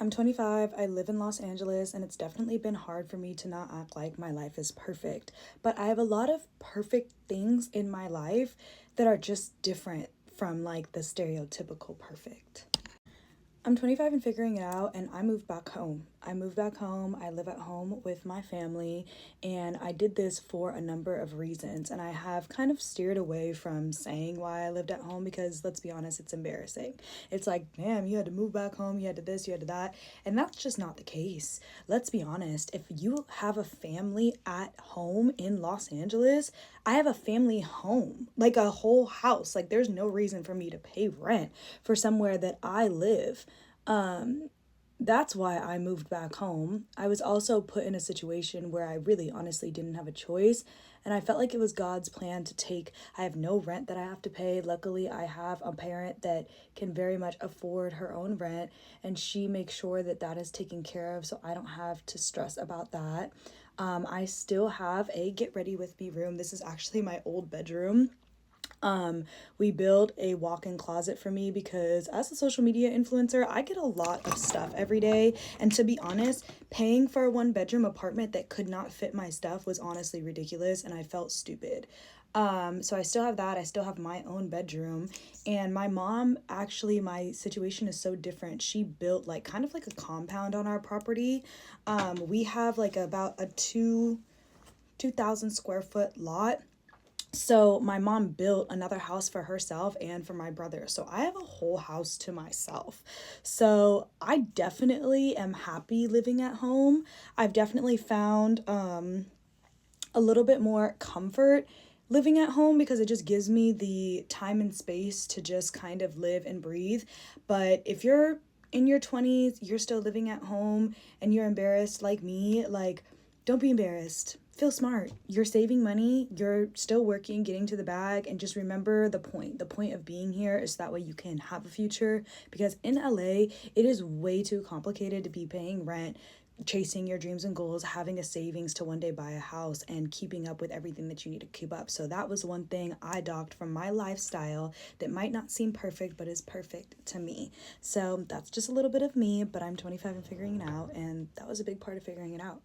I'm 25, I live in Los Angeles, and it's definitely been hard for me to not act like my life is perfect. But I have a lot of perfect things in my life that are just different from like the stereotypical perfect. I'm 25 and figuring it out, and I moved back home. I moved back home. I live at home with my family, and I did this for a number of reasons. And I have kind of steered away from saying why I lived at home because let's be honest, it's embarrassing. It's like, damn, you had to move back home, you had to this, you had to that. And that's just not the case. Let's be honest, if you have a family at home in Los Angeles, I have a family home, like a whole house. Like, there's no reason for me to pay rent for somewhere that I live. That's why I moved back home. I was also put in a situation where I really honestly didn't have a choice. And I felt like it was God's plan to take. I have no rent that I have to pay. Luckily, I have a parent that can very much afford her own rent, and she makes sure that that is taken care of so I don't have to stress about that. I still have a get ready with me room. This is actually my old bedroom. We build a walk-in closet for me because as a social media influencer, I get a lot of stuff every day. And to be honest, paying for a one-bedroom apartment that could not fit my stuff was honestly ridiculous, and I felt stupid. So I still have that. I still have my own bedroom. And my mom, actually, my situation is so different. She built like kind of like a compound on our property. We have like about a 2,000 square foot lot. So my mom built another house for herself and for my brother. So I have a whole house to myself. So I definitely am happy living at home. I've definitely found a little bit more comfort living at home because it just gives me the time and space to just kind of live and breathe. But if you're in your 20s, you're still living at home and you're embarrassed like me, like, don't be embarrassed. Feel smart. You're saving money, you're still working, getting to the bag, and just remember the point. The point of being here is that way you can have a future, because in LA, it is way too complicated to be paying rent, chasing your dreams and goals, having a savings to one day buy a house, and keeping up with everything that you need to keep up. So that was one thing I docked from my lifestyle that might not seem perfect, but is perfect to me. So that's just a little bit of me, but I'm 25 and figuring it out, and that was a big part of figuring it out.